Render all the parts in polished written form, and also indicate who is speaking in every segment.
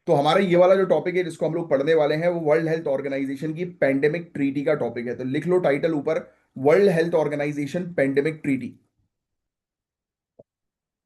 Speaker 1: तो हमारा ये वाला जो टॉपिक है जिसको हम लोग पढ़ने वाले हैं वो वर्ल्ड हेल्थ ऑर्गेनाइजेशन की पेंडेमिक ट्रीटी का टॉपिक है। तो लिख लो टाइटल ऊपर, World Health Organization pandemic treaty.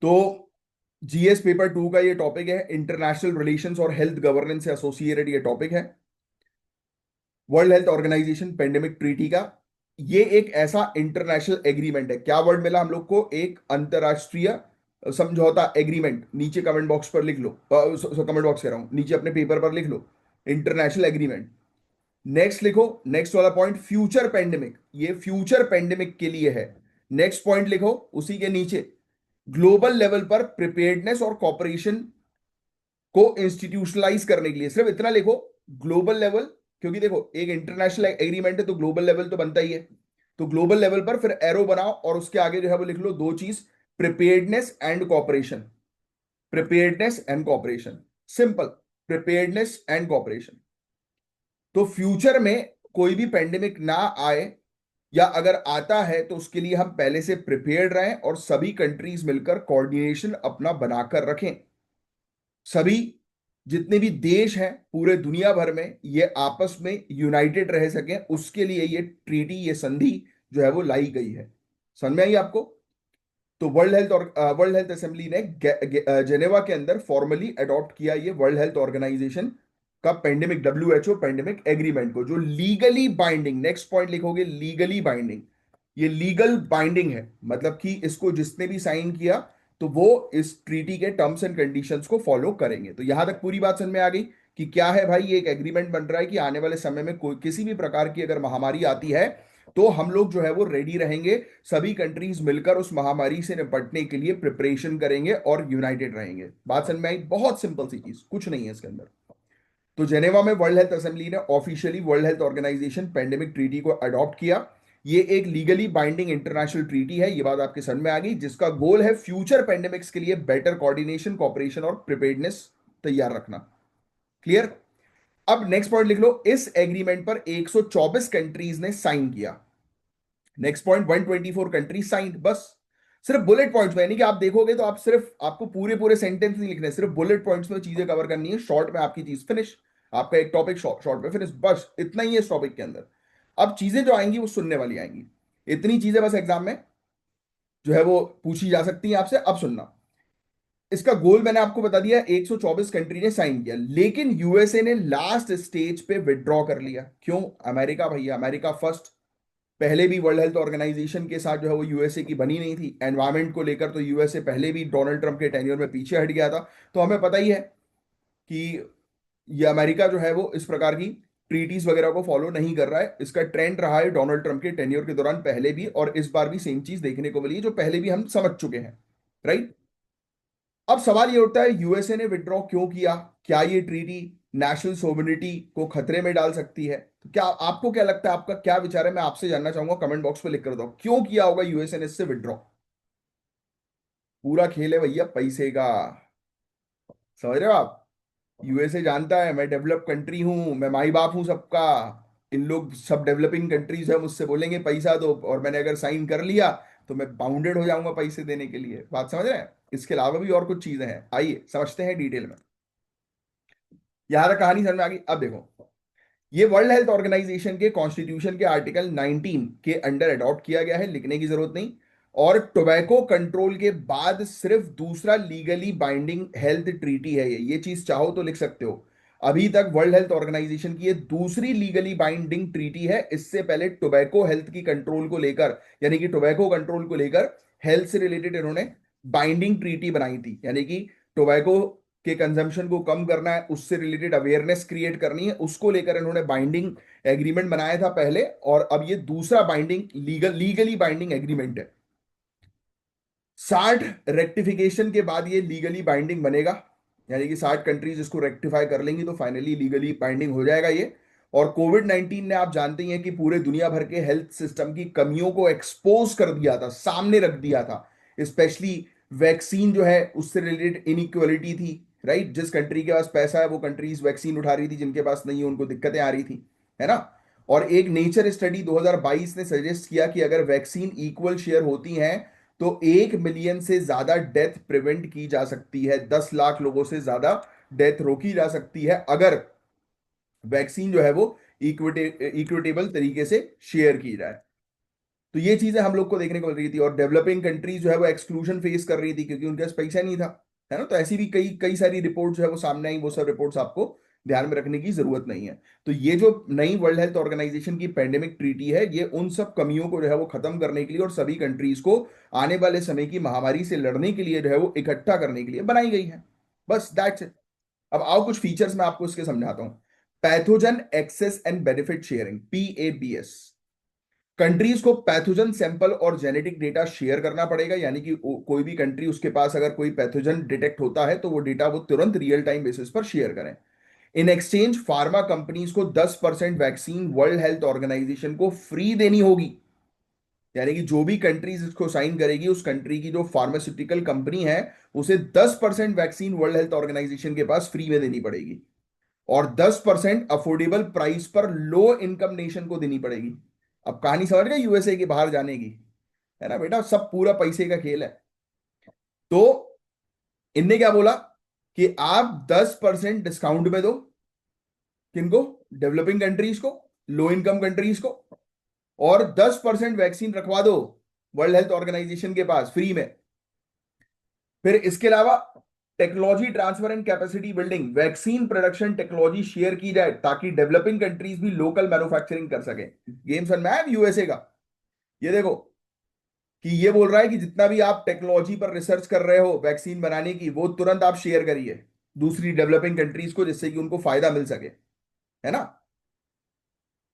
Speaker 1: तो जीएस पेपर 2 का ये टॉपिक है, इंटरनेशनल रिलेशंस और हेल्थ गवर्नेंस से एसोसिएटेड ये टॉपिक है, World Health Organization pandemic treaty का। ये एक ऐसा इंटरनेशनल एग्रीमेंट है, क्या वर्ड मिला हम लोग को, एक अंतरराष्ट्रीय समझौता एग्रीमेंट। नीचे कमेंट बॉक्स पर लिख लो, कमेंट बॉक्स कह रहा हूं, नीचे अपने पेपर पर लिख लो इंटरनेशनल एग्रीमेंट। नेक्स्ट लिखो, नेक्स्ट वाला पॉइंट फ्यूचर पेंडेमिक, ये फ्यूचर पेंडेमिक के लिए है। नेक्स्ट पॉइंट लिखो उसी के नीचे, ग्लोबल लेवल पर प्रिपेयर्डनेस और कॉपरेशन को इंस्टीट्यूशनलाइज करने के लिए, सिर्फ इतना लिखो ग्लोबल लेवल, क्योंकि देखो एक इंटरनेशनल एग्रीमेंट है तो ग्लोबल लेवल तो बनता ही है। तो ग्लोबल लेवल पर फिर एरो बनाओ और उसके आगे जो है वो लिख लो दो चीज, preparedness and cooperation. Preparedness and cooperation, simple, preparedness and cooperation. तो फ्यूचर में कोई भी पेंडेमिक ना आए, या अगर आता है तो उसके लिए हम पहले से प्रिपेयर्ड रहें और सभी कंट्रीज मिलकर कोऑर्डिनेशन अपना बनाकर रखें। सभी जितने भी देश हैं पूरे दुनिया भर में ये आपस में यूनाइटेड रह सकें, उसके लिए ये ट्रीटी, ये संधि जो है वो लाई गई है। समझ में आई आपको? तो वर्ल्ड हेल्थ असेंबली ने जेनेवा के अंदर फॉर्मली अडॉप्ट किया ये वर्ल्ड हेल्थ ऑर्गेनाइजेशन का पेंडेमिक, डब्ल्यूएचओ पेंडेमिक एग्रीमेंट को, जो लीगली बाइंडिंग, नेक्स्ट पॉइंट लिखोगे लीगली बाइंडिंग, ये लीगल बाइंडिंग है, मतलब कि इसको जिसने भी साइन किया तो वो इस ट्रीटी के टर्म्स एंड कंडीशंस को फॉलो करेंगे। तो यहां तक पूरी बात समझ में आ गई कि क्या है भाई, ये एक एग्रीमेंट बन रहा है कि आने वाले समय में कोई किसी भी प्रकार की अगर महामारी आती है तो हम लोग जो है वो रेडी रहेंगे, सभी कंट्रीज मिलकर उस महामारी से निपटने के लिए प्रिपरेशन करेंगे और यूनाइटेड रहेंगे। बात समझ में आई? बहुत सिंपल सी चीज, कुछ नहीं है इसके अंदर। तो जेनेवा में वर्ल्ड हेल्थ असेंबली ने officially World Health Organization pandemic treaty को अडॉप्ट किया। ये एक लीगली बाइंडिंग इंटरनेशनल ट्रीटी है, ये बात आपके समझ में आ गई, जिसका गोल है फ्यूचर पेंडेमिक्स के लिए बेटर कोऑर्डिनेशन, कॉपरेशन और प्रिपेयर्डनेस तैयार रखना। क्लियर? अब नेक्स्ट पॉइंट लिख लो, इस एग्रीमेंट पर 124 कंट्रीज ने साइन किया। नेक्स्ट पॉइंट, 124 कंट्री साइंड, बस। सिर्फ बुलेट पॉइंट्स में, यानी कि आप देखोगे तो आप सिर्फ, आपको पूरे पूरे सेंटेंस नहीं लिखने, सिर्फ बुलेट पॉइंट्स में चीजें कवर करनी है, शॉर्ट में आपकी चीज फिनिश। आपका एक टॉपिक शॉर्ट शॉर्ट में फिनिश, बस इतना ही है इस टॉपिक के अंदर। अब चीजें जो आएंगी वो सुनने वाली आएंगी, इतनी चीजें बस एग्जाम में जो है वो पूछी जा सकती है आपसे। अब सुनना, इसका गोल मैंने आपको बता दिया, 124 कंट्री ने साइन किया, लेकिन यूएसए ने लास्ट स्टेज पे विड्रॉ कर लिया। क्यों? अमेरिका भैया, अमेरिका फर्स्ट। पहले भी वर्ल्ड हेल्थ ऑर्गेनाइजेशन के साथ जो है वो यूएसए की बनी नहीं थी। एनवायरमेंट को लेकर तो यूएसए पहले भी डोनाल्ड ट्रंप के टेन्योर में पीछे हट गया था। तो हमें पता ही है कि ये अमेरिका जो है वो इस प्रकार की ट्रीटीज वगैरह को फॉलो नहीं कर रहा है। इसका ट्रेंड रहा है डोनाल्ड ट्रंप के टेन्योर के दौरान पहले भी, और इस बार भी सेम चीज देखने को मिली है जो पहले भी हम समझ चुके हैं। राइट? अब सवाल ये उठता है, यूएसए ने विड्रॉ क्यों किया? क्या ये ट्रीटी नेशनल सोवरेनिटी को खतरे में डाल सकती है? तो क्या आपको क्या लगता है, आपका क्या विचार है, मैं आपसे जानना चाहूंगा, कमेंट बॉक्स में लिख कर दो क्यों किया होगा यूएसए ने इससे विड्रॉ। पूरा खेल है भैया पैसे का, समझ रहे हो आप? यूएसए जानता है मैं डेवलप कंट्री हूं, मैं माई बाप हूं सबका। इन लोग सब डेवलपिंग कंट्रीज है, मुझसे बोलेंगे पैसा दो, और मैंने अगर साइन कर लिया तो मैं बाउंडेड हो जाऊंगा पैसे देने के लिए। बात समझ रहे हैं? इसके अलावा भी और कुछ चीजें हैं, आइए समझते हैं डिटेल में। यहां तक कहानी समझ में आ गई? अब देखो, ये वर्ल्ड हेल्थ ऑर्गेनाइजेशन के कॉन्स्टिट्यूशन के आर्टिकल 19 के अंडर अडॉप्ट किया गया है, लिखने की जरूरत नहीं। और टोबैको कंट्रोल के बाद सिर्फ दूसरा लीगली बाइंडिंग हेल्थ ट्रीटी है ये चीज चाहो तो लिख सकते हो। अभी तक वर्ल्ड हेल्थ ऑर्गेनाइजेशन की ये दूसरी लीगली बाइंडिंग ट्रीटी है। इससे पहले टोबैको हेल्थ की कंट्रोल को लेकर, यानी कि टोबैको कंट्रोल को लेकर हेल्थ से रिलेटेड इन्होंने बाइंडिंग ट्रीटी बनाई थी, यानी कि टोबैको के कंजम्पशन को कम करना है, उससे रिलेटेड अवेयरनेस क्रिएट करनी है, उसको लेकर इन्होंने बाइंडिंग एग्रीमेंट बनाया था पहले, और अब ये दूसरा बाइंडिंग लीगली बाइंडिंग एग्रीमेंट है। 60 रेक्टिफिकेशन के बाद ये लीगली बाइंडिंग बनेगा, यानी कि 60 कंट्रीज इसको रेक्टिफाई कर लेंगी तो फाइनली लीगली बाइंडिंग हो जाएगा ये। और कोविड 19 ने, आप जानते ही हैं कि पूरे दुनिया भर के हेल्थ सिस्टम की कमियों को एक्सपोज कर दिया था, सामने रख दिया था। स्पेशली वैक्सीन जो है उससे रिलेटेड इनइक्वालिटी थी। राइट? जिस कंट्री के पास पैसा है वो कंट्रीज वैक्सीन उठा रही थी, जिनके पास नहीं है उनको दिक्कतें आ रही थी, है ना? और एक नेचर स्टडी 2022 ने सजेस्ट किया कि अगर वैक्सीन इक्वल शेयर होती हैं तो 1 मिलियन से ज्यादा डेथ प्रिवेंट की जा सकती है, 10 लाख लोगों से ज्यादा डेथ रोकी जा सकती है अगर वैक्सीन जो है वो इक्विटेबल तरीके से शेयर की जाए। तो ये चीजें हम लोग को देखने को मिल रही थी, और डेवलपिंग कंट्रीज जो है वो एक्सक्लूजन फेस कर रही थी क्योंकि उनके पास पैसा नहीं था, है ना। तो ऐसी भी कई कई सारी रिपोर्ट जो है वो सामने आई, वो सब रिपोर्ट्स आपको ध्यान में रखने की जरूरत नहीं है। तो ये जो नई वर्ल्ड हेल्थ ऑर्गेनाइजेशन की पेंडेमिक ट्रीटी है, ये उन सब कमियों को जो है वो खत्म करने के लिए और सभी कंट्रीज को आने वाले समय की महामारी से लड़ने के लिए जो है वो इकट्ठा करने के लिए बनाई गई है। बस दैट्स इट। अब आओ कुछ फीचर्स मैं आपको इसके समझाता हूं। Pathogen access and benefit sharing, PABS। Countries को पैथोजन सैंपल और जेनेटिक डेटा शेयर करना पड़ेगा, यानी कि कोई भी कंट्री, उसके पास अगर कोई पैथोजन डिटेक्ट होता है तो वो डेटा वो तुरंत रियल टाइम बेसिस पर शेयर करें। इन एक्सचेंज फार्मा कंपनीज को 10% वैक्सीन वर्ल्ड हेल्थ ऑर्गेनाइजेशन को फ्री देनी होगी। यानी कि जो भी कंट्रीज इसको साइन करेगी, उस कंट्री की जो फार्मास्यूटिकल कंपनी है, उसे 10% वैक्सीन वर्ल्ड हेल्थ ऑर्गेनाइजेशन के पास फ्री में देनी पड़ेगी। और 10% अफोर्डेबल प्राइस पर लो इनकम नेशन को देनी पड़ेगी। अब कहानी समझ गए यूएसए के बाहर जाने की, है ना बेटा, सब पूरा पैसे का खेल है। तो इनने क्या बोला कि आप 10% डिस्काउंट में दो, किनको? डेवलपिंग कंट्रीज को, लो इनकम कंट्रीज को, और 10% वैक्सीन रखवा दो वर्ल्ड हेल्थ ऑर्गेनाइजेशन के पास फ्री में। फिर इसके अलावा technology transfer and capacity building, vaccine production technology share की जाए ताकि डेवलपिंग कंट्रीज भी लोकल मैन्युफैक्चरिंग कर सके। गेम समझ में आया यूएसए का? ये देखो कि ये बोल रहा है कि जितना भी आप टेक्नोलॉजी पर रिसर्च कर रहे हो वैक्सीन बनाने की, वो तुरंत आप शेयर करिए दूसरी डेवलपिंग कंट्रीज को, जिससे कि उनको फायदा मिल सके, है ना।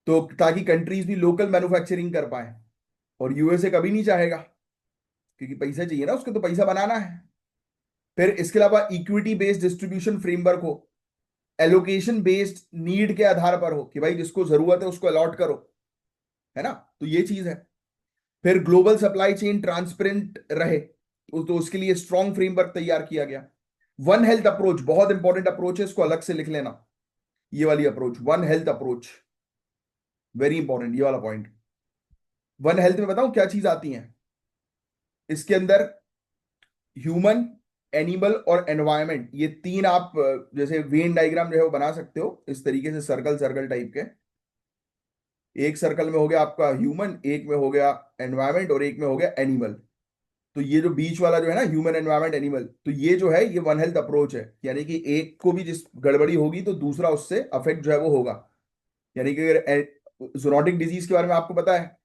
Speaker 1: तो ताकि कंट्रीज भी लोकल मैन्युफैक्चरिंग कर पाए। और यूएसए कभी नहीं चाहेगा, क्योंकि पैसा चाहिए ना, उसको तो पैसा बनाना है। फिर इसके अलावा इक्विटी बेस्ड डिस्ट्रीब्यूशन फ्रेमवर्क हो, एलोकेशन बेस्ड नीड के आधार पर हो कि भाई जिसको जरूरत है उसको अलॉट करो, है ना। तो ये चीज है। फिर ग्लोबल सप्लाई चेन ट्रांसपेरेंट रहे, तो उसके लिए स्ट्रॉन्ग फ्रेमवर्क तैयार किया गया। वन हेल्थ अप्रोच बहुत इंपॉर्टेंट अप्रोच है, इसको अलग से लिख लेना। ये वाली approach, one health approach, very important ये वाला पॉइंट। वन हेल्थ में बताऊं क्या चीज आती है इसके अंदर? ह्यूमन, एनिमल और एनवायरमेंट, ये तीन आप जैसे वेन डायग्राम जो है वो बना सकते हो इस तरीके से, सर्कल सर्कल टाइप के। एक सर्कल में हो गया आपका ह्यूमन, एक में हो गया एनवायरमेंट, और एक में हो गया एनिमल। तो ये जो बीच वाला जो है ना, ह्यूमन एनवायरमेंट एनिमल, तो ये जो है ये वन हेल्थ अप्रोच है। यानी कि एक को भी जिस गड़बड़ी होगी तो दूसरा उससे अफेक्ट जो है वो होगा। यानी कि अगर जूनोटिक डिजीज के बारे में आपको पता है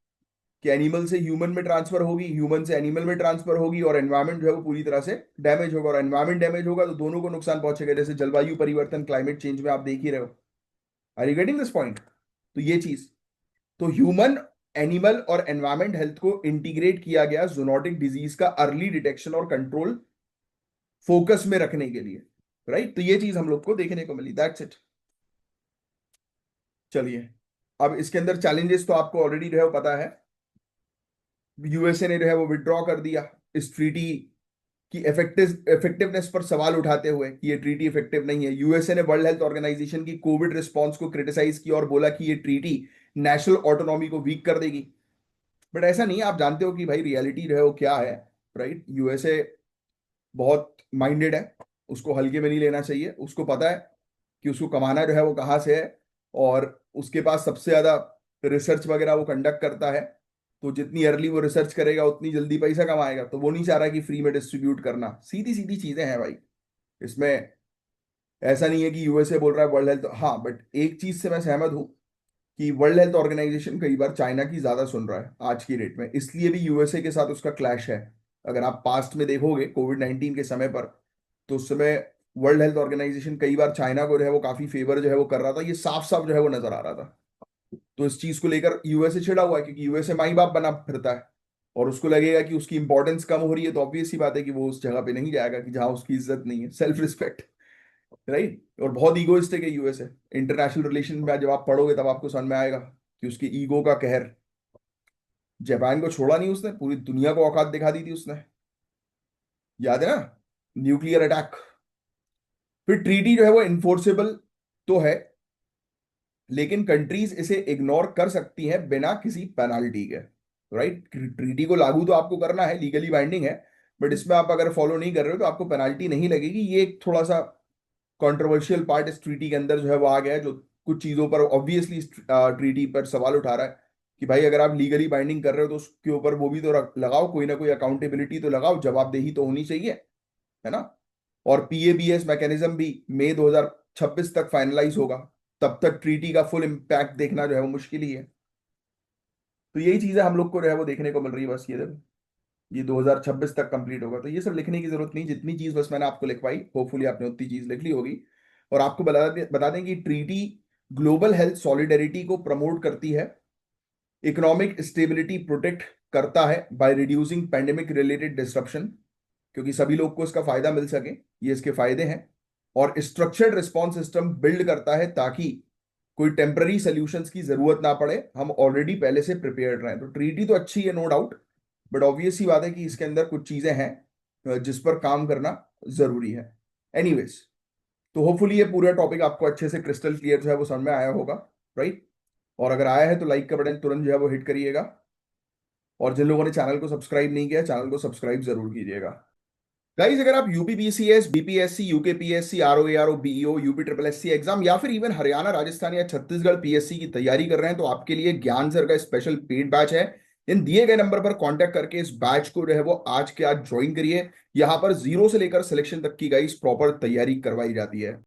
Speaker 1: कि एनिमल से ह्यूमन में ट्रांसफर होगी, ह्यूमन से एनिमल में ट्रांसफर होगी, और एनवायरमेंट जो है वो पूरी तरह से डैमेज होगा। और एनवायरमेंट डैमेज होगा तो दोनों को नुकसान पहुंचेगा, जैसे जलवायु परिवर्तन, क्लाइमेट चेंज में आप देख ही रहे हो। Are you getting this point? तो ये चीज, तो ह्यूमन, एनिमल और एनवायरमेंट हेल्थ को इंटीग्रेट किया गया जूनोटिक डिजीज का अर्ली डिटेक्शन और कंट्रोल फोकस में रखने के लिए, राइट। तो ये चीज हम लोग को देखने को मिली, दैट्स इट। चलिए, अब इसके अंदर चैलेंजेस तो आपको ऑलरेडी जो है वो पता है। यूएसए ने जो है वो विड्रॉ कर दिया इस ट्रीटी की इफेक्टिवनेस पर सवाल उठाते हुए कि ये ट्रीटी इफेक्टिव नहीं है। यूएसए ने वर्ल्ड हेल्थ ऑर्गेनाइजेशन की कोविड रिस्पांस को क्रिटिसाइज किया और बोला कि ये ट्रीटी नेशनल ऑटोनॉमी को वीक कर देगी। बट ऐसा नहीं है, आप जानते हो कि भाई रियलिटी जो है वो क्या है, राइट। यूएसए बहुत माइंडेड है, उसको हल्के में नहीं लेना चाहिए। उसको पता है कि उसको कमाना जो है वो कहाँ से है, और उसके पास सबसे ज्यादा रिसर्च वगैरह वो कंडक्ट करता है। तो जितनी अर्ली वो रिसर्च करेगा उतनी जल्दी पैसा कमाएगा। तो वो नहीं चाह रहा कि फ्री में डिस्ट्रीब्यूट करना। सीधी सीधी चीजें हैं भाई इसमें। ऐसा नहीं है कि यूएसए बोल रहा है वर्ल्ड हेल्थ, हाँ, बट एक चीज से मैं सहमत हूं कि वर्ल्ड हेल्थ ऑर्गेनाइजेशन कई बार चाइना की ज्यादा सुन रहा है आज की डेट में, इसलिए भी यूएसए के साथ उसका क्लैश है। अगर आप पास्ट में देखोगे कोविड 19 के समय पर, तो उस समय वर्ल्ड हेल्थ ऑर्गेनाइजेशन कई बार चाइना को जो है वो काफी फेवर जो है वो कर रहा था, ये साफ साफ जो है वो नजर आ रहा था। तो इस चीज को लेकर यूएसए छिड़ा हुआ है, क्योंकि यूएसए माई बाप बना फिरता है, और उसको लगेगा कि उसकी इंपॉर्टेंस कम हो रही है, तो ऑब्वियस सी बात है कि वो उस जगह पे नहीं जाएगा कि जहां उसकी इज्जत नहीं है, सेल्फ रिस्पेक्ट, राइट। और बहुत ईगोइस्टिक है यूएसए। इंटरनेशनल रिलेशन में जब आप पढ़ोगे तब आपको समझ में आएगा कि उसकी ईगो का कहर। जापान को छोड़ा नहीं उसने, पूरी दुनिया को औकात दिखा दी थी उसने, याद है ना, न्यूक्लियर अटैक। फिर ट्रीटी जो है वो इन्फोर्सेबल तो है, लेकिन कंट्रीज इसे इग्नोर कर सकती हैं बिना किसी पेनाल्टी के, राइट। ट्रीटी को लागू तो आपको करना है, लीगली बाइंडिंग है, बट इसमें आप अगर फॉलो नहीं कर रहे हो तो आपको पेनाल्टी नहीं लगेगी। ये एक थोड़ा सा कंट्रोवर्शियल पार्ट इस ट्रीटी के अंदर जो है वो आ गया है, जो कुछ चीजों पर ऑब्वियसली इस ट्रीटी पर सवाल उठा रहा है कि भाई अगर आप लीगली बाइंडिंग कर रहे हो तो उसके ऊपर वो भी तो लगाओ, कोई ना कोई अकाउंटेबिलिटी तो लगाओ, जवाबदेही तो होनी चाहिए, है ना। और पीएबीएस मैकेनिज्म भी मई 2026 तक फाइनलाइज होगा, तब तक ट्रीटी का फुल इम्पैक्ट देखना जो है वो मुश्किल ही है। तो यही चीजें हम लोग को जो है वो देखने को मिल रही है। बस ये देखो, ये 2026 तक कंप्लीट होगा, तो ये सब लिखने की जरूरत नहीं, जितनी चीज बस मैंने आपको लिखवाई होपफुली आपने उतनी चीज लिख ली होगी। और आपको बता दें कि ट्रीटी ग्लोबल हेल्थ सॉलिडेरिटी को प्रमोट करती है, इकोनॉमिक स्टेबिलिटी प्रोटेक्ट करता है by reducing pandemic related disruption, क्योंकि सभी लोग को इसका फायदा मिल सके, ये इसके फायदे हैं। और स्ट्रक्चर्ड रिस्पॉन्स सिस्टम बिल्ड करता है ताकि कोई टेम्पररी सॉल्यूशंस की जरूरत ना पड़े, हम ऑलरेडी पहले से प्रिपेयर्ड रहें। तो ट्रीटी तो अच्छी है नो डाउट, बट ऑब्वियस ही बात है कि इसके अंदर कुछ चीजें हैं जिस पर काम करना जरूरी है। एनीवेज, तो होपफुली ये पूरा टॉपिक आपको अच्छे से क्रिस्टल क्लियर जो है वो समझ में आया होगा, राइट। और अगर आया है तो लाइक का बटन तुरंत जो है वो हिट करिएगा, और जिन लोगों ने चैनल को सब्सक्राइब नहीं किया चैनल को सब्सक्राइब जरूर कीजिएगा। गाइस, अगर आप UPPCS, BPSC, UKPSC, RO ARO, BEO, UP triple SC exam या फिर इवन हरियाणा, राजस्थान या छत्तीसगढ़ पीएससी की तैयारी कर रहे हैं, तो आपके लिए ज्ञान सर का स्पेशल पेड बैच है। इन दिए गए नंबर पर कांटेक्ट करके इस बैच को जो है वो आज के आज ज्वाइन करिए। यहां पर जीरो से लेकर सिलेक्शन तक की गाइस प्रॉपर तैयारी करवाई जाती है।